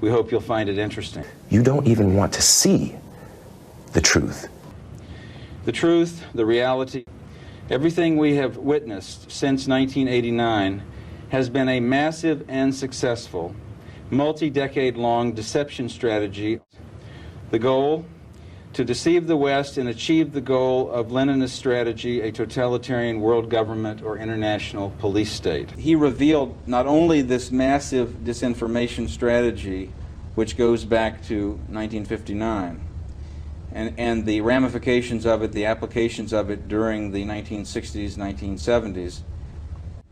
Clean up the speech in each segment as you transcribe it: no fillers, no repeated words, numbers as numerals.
We hope you'll find it interesting. You don't even want to see the truth. The truth, the reality, everything we have witnessed since 1989 has been a massive and successful, multi-decade-long deception strategy. The goal? To deceive the West and achieve the goal of Leninist strategy, a totalitarian world government or international police state. He revealed not only this massive disinformation strategy, which goes back to 1959, and the ramifications of it, the applications of it during the 1960s, 1970s,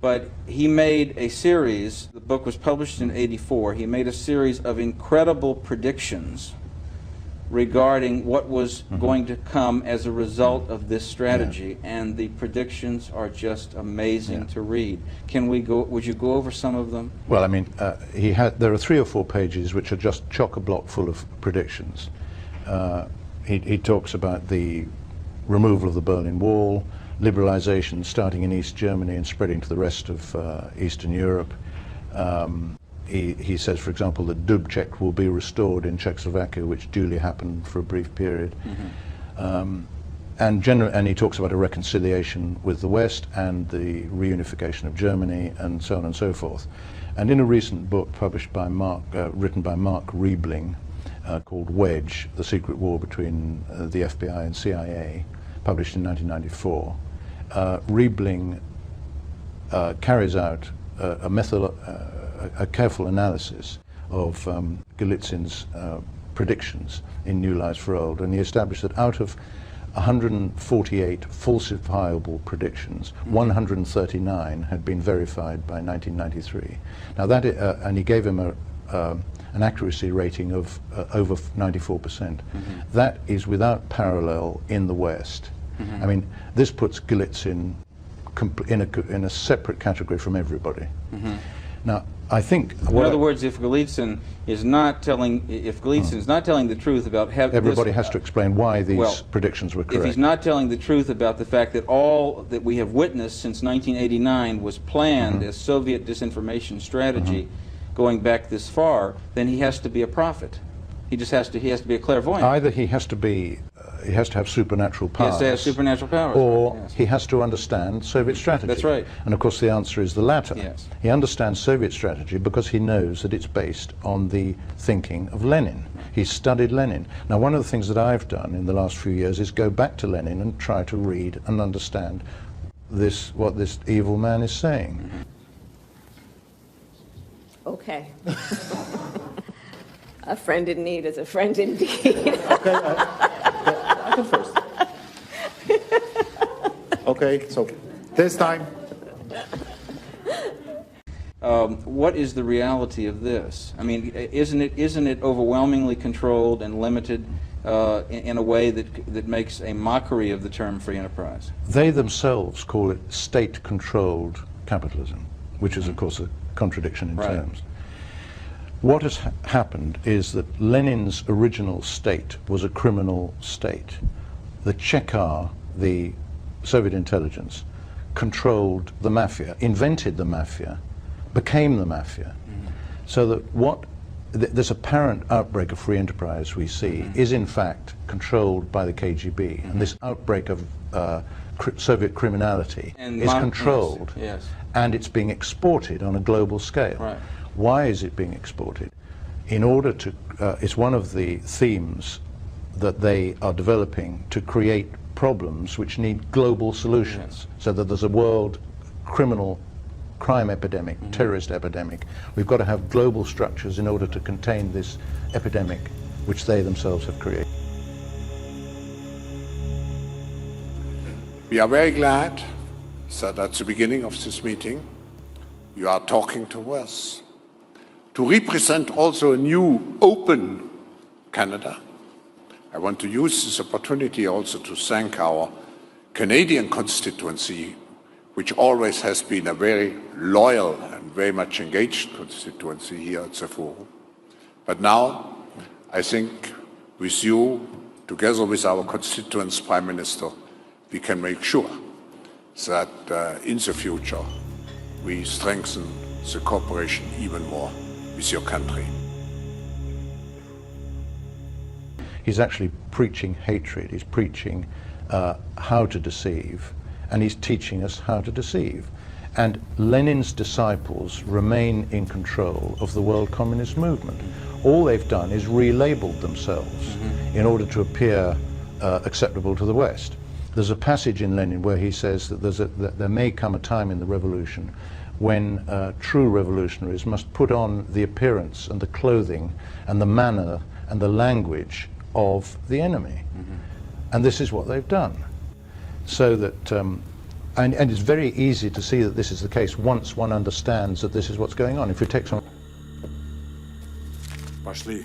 but he made a series, the book was published in '84, he made a series of incredible predictions regarding what was going to come as a result of this strategy, and the predictions are just amazing to read. Can we go? Would you go over some of them? Well, I mean, there are 3 or 4 pages which are just chock-a-block full of predictions. He talks about the removal of the Berlin Wall, liberalization starting in East Germany and spreading to the rest of Eastern Europe. He says, for example, that Dubček will be restored in Czechoslovakia, which duly happened for a brief period. And he talks about a reconciliation with the West and the reunification of Germany and so on and so forth. And in a recent book published by written by Mark Riebling, called Wedge, The Secret War Between the FBI and CIA, published in 1994, Riebling carries out a careful analysis of Golitsyn's predictions in New Lies for Old, and he established that out of 148 falsifiable predictions, 139 had been verified by 1993. Now that, and he gave him an accuracy rating of over 94%. That is without parallel in the West. I mean, this puts Golitsyn in a separate category from everybody. Now, I think, in other words, if Golitsyn is not telling, the truth about everybody has to explain why these predictions were correct. If he's not telling the truth about the fact that all that we have witnessed since 1989 was planned as Soviet disinformation strategy, going back this far, then he has to be a prophet. He has to be a clairvoyant. Either he has to have supernatural powers. He has to have supernatural powers. Or he has to understand Soviet strategy. That's right. And of course the answer is the latter. Yes. He understands Soviet strategy because he knows that it's based on the thinking of Lenin. He's studied Lenin. Now, one of the things that I've done in the last few years is go back to Lenin and try to read and understand what this evil man is saying. Okay. A friend in need is a friend indeed. Okay, I go first. Okay, so this time. What is the reality of this? I mean, isn't it overwhelmingly controlled and limited in a way that makes a mockery of the term free enterprise? They themselves call it state-controlled capitalism, which is, of course, a contradiction in terms. What has happened is that Lenin's original state was a criminal state. The Cheka, the Soviet intelligence, controlled the mafia, invented the mafia, became the mafia. So that this apparent outbreak of free enterprise we see is in fact controlled by the KGB. And this outbreak of Soviet criminality is controlled, and it's being exported on a global scale. Right. Why is it being exported? In order to, it's one of the themes that they are developing to create problems which need global solutions, so that there's a world crime epidemic, terrorist epidemic. We've got to have global structures in order to contain this epidemic which they themselves have created. We are very glad that at the beginning of this meeting you are talking to us to represent also a new, open Canada. I want to use this opportunity also to thank our Canadian constituency, which always has been a very loyal and very much engaged constituency here at the Forum. But now, I think with you, together with our constituents, Prime Minister, we can make sure that in the future we strengthen the cooperation even more with your country. He's actually preaching hatred. He's preaching how to deceive, and he's teaching us how to deceive. And Lenin's disciples remain in control of the world communist movement. All they've done is relabeled themselves in order to appear acceptable to the West. There's a passage in Lenin where he says that there may come a time in the revolution when true revolutionaries must put on the appearance and the clothing and the manner and the language of the enemy. And this is what they've done. So that, and it's very easy to see that this is the case once one understands that this is what's going on. If you take some... Пошли,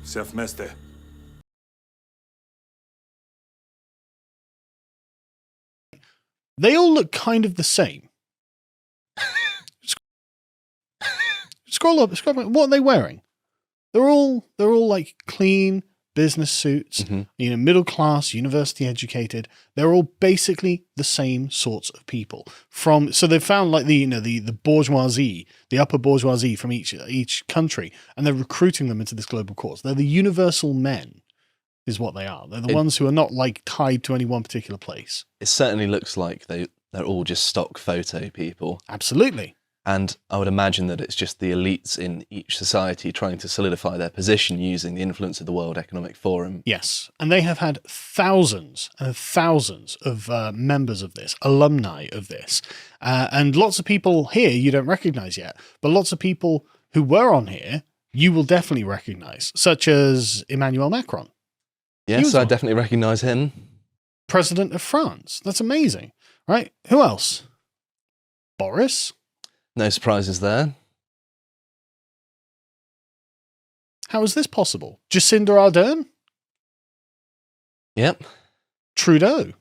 все вместе. They all look kind of the same. Scroll up. What are they wearing? They're all like clean business suits, you know, middle class, university educated. They're all basically the same sorts of people. So they've found like the bourgeoisie, the upper bourgeoisie from each country, and they're recruiting them into this global cause. They're the universal men, is what they are. They're the ones who are not like tied to any one particular place. It certainly looks like they're all just stock photo people. Absolutely. And I would imagine that it's just the elites in each society trying to solidify their position using the influence of the World Economic Forum. Yes, and they have had thousands and thousands of members of this, alumni of this, and lots of people here you don't recognize yet, but lots of people who were on here you will definitely recognize, such as Emmanuel Macron. Yes, I definitely recognize him. President of France. That's amazing, right? Who else? Boris? No surprises there. How is this possible? Jacinda Ardern? Yep. Trudeau?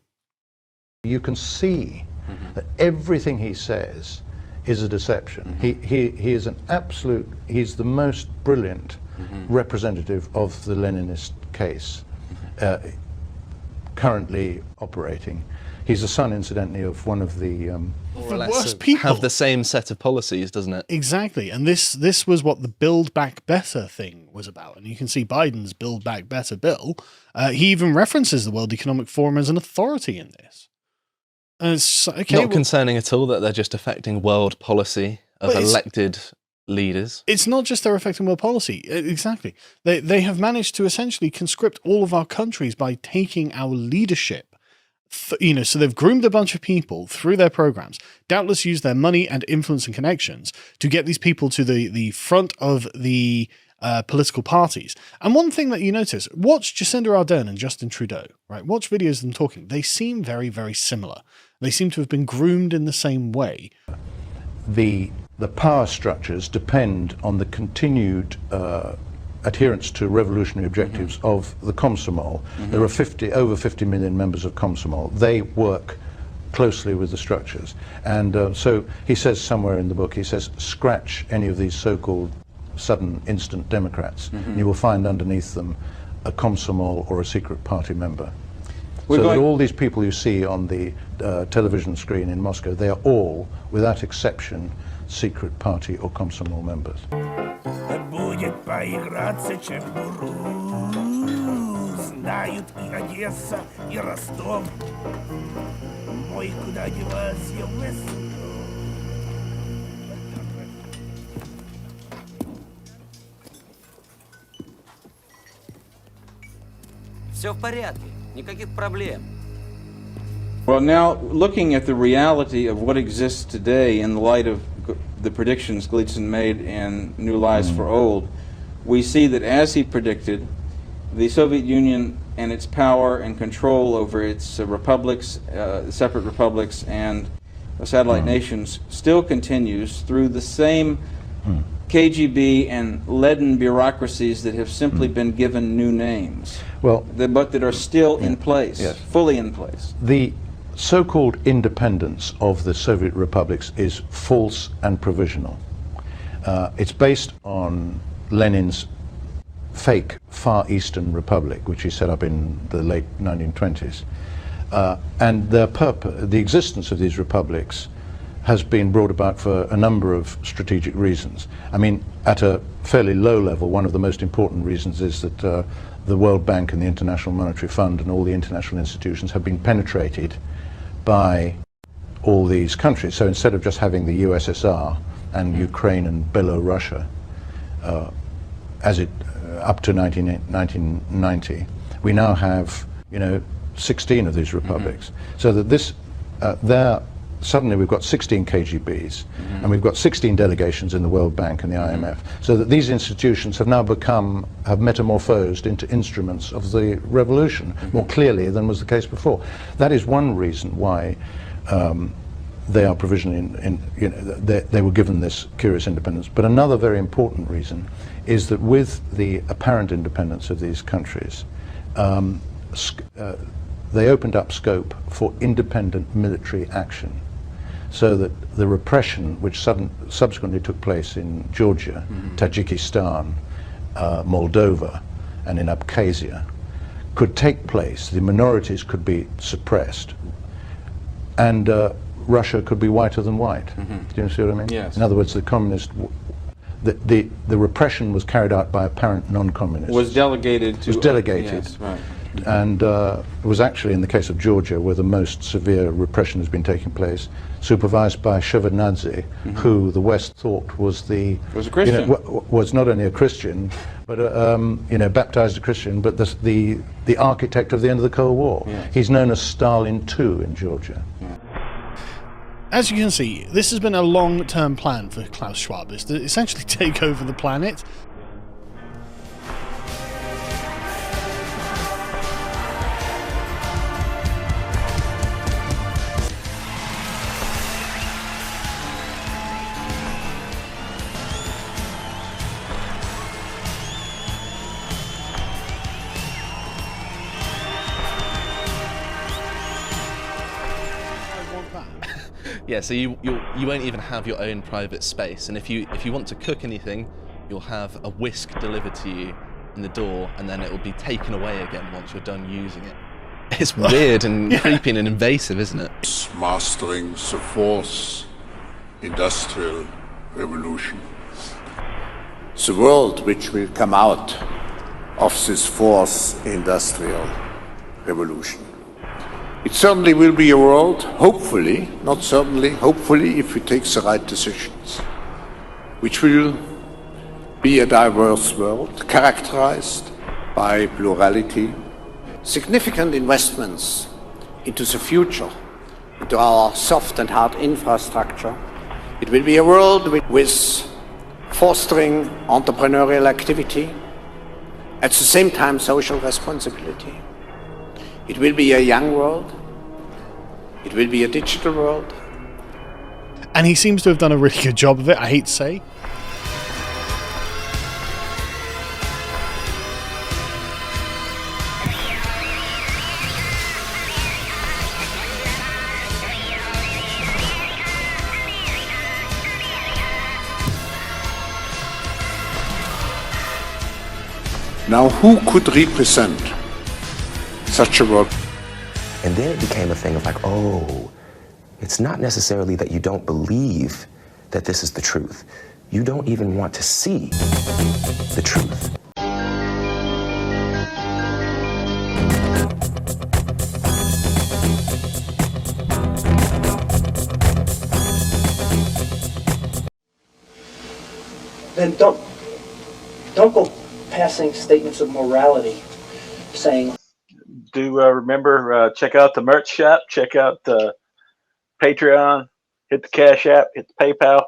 You can see that everything he says is a deception. He is an absolute, he's the most brilliant representative of the Leninist case currently operating. He's the son, incidentally, of one of the worst people. Have the same set of policies, doesn't it? Exactly. And this was what the Build Back Better thing was about. And you can see Biden's Build Back Better bill. He even references the World Economic Forum as an authority in this. And it's okay. Not concerning at all that they're just affecting world policy of elected leaders. It's not just they're affecting world policy. Exactly. They have managed to essentially conscript all of our countries by taking our leadership. So they've groomed a bunch of people through their programs, doubtless used their money and influence and connections to get these people to the front of the political parties. And one thing that you notice, watch Jacinda Ardern and Justin Trudeau, right? Watch videos of them talking. They seem very, very similar. They seem to have been groomed in the same way. The power structures depend on the continued adherence to revolutionary objectives of the Komsomol. There are over 50 million members of Komsomol. They work closely with the structures. And so he says somewhere in the book, he says, scratch any of these so-called sudden instant Democrats, and you will find underneath them a Komsomol or a secret party member. So that all these people you see on the television screen in Moscow, they are all, without exception, secret party or Komsomol members. Будет поиграться чепуру, знают и Одесса, и Ростов. Мой куда девался в лесу. Все в порядке, никаких проблем. Well, now, looking at the reality of what exists today in the light of the predictions Gleason made in New Lies for Old, we see that as he predicted, the Soviet Union and its power and control over its republics, separate republics, and satellite nations still continues through the same KGB and leaden bureaucracies that have simply been given new names, but that are still in place, fully in place. The so-called independence of the Soviet republics is false and provisional. It's based on Lenin's fake Far Eastern Republic, which he set up in the late 1920s. And their purpose, the existence of these republics has been brought about for a number of strategic reasons. I mean, at a fairly low level, one of the most important reasons is that the World Bank and the International Monetary Fund and all the international institutions have been penetrated by all these countries. So instead of just having the USSR and Ukraine and Belarus up to 1990, we now have 16 of these republics. So that suddenly we've got 16 KGBs, and we've got 16 delegations in the World Bank and the IMF, so that these institutions have now have metamorphosed into instruments of the revolution more clearly than was the case before. That is one reason why they are provisionally they were given this curious independence. But another very important reason is that with the apparent independence of these countries, they opened up scope for independent military action, so that the repression which subsequently took place in Georgia, Tajikistan, Moldova, and in Abkhazia could take place. The minorities could be suppressed, and Russia could be whiter than white. Do you see what I mean? Yes. In other words, the communist, the repression was carried out by apparent non-communists. Was delegated to... Was delegated. Yes, right. And it was actually in the case of Georgia where the most severe repression has been taking place, supervised by Shevardnadze, who the West thought was a Christian. Was not only a Christian, but baptized a Christian, but the architect of the end of the Cold War. Yes. He's known as Stalin II in Georgia. As you can see, this has been a long-term plan for Klaus Schwab, is to essentially take over the planet. Yeah, so you won't even have your own private space, and if you want to cook anything, you'll have a whisk delivered to you in the door, and then it will be taken away again once you're done using it. It's weird and creepy and invasive, isn't it? Mastering the fourth industrial revolution. The world which will come out of this fourth industrial revolution. It certainly will be a world, hopefully, not certainly, hopefully, if we take the right decisions, which will be a diverse world characterized by plurality, significant investments into the future, into our soft and hard infrastructure. It will be a world with fostering entrepreneurial activity, at the same time social responsibility. It will be a young world. It will be a digital world. And he seems to have done a really good job of it, I hate to say. Now, who could represent such a world? And then it became a thing of like, oh, it's not necessarily that you don't believe that this is the truth. You don't even want to see the truth. Then don't go passing statements of morality saying, do remember, check out the merch shop, check out the Patreon, hit the Cash App, hit the PayPal.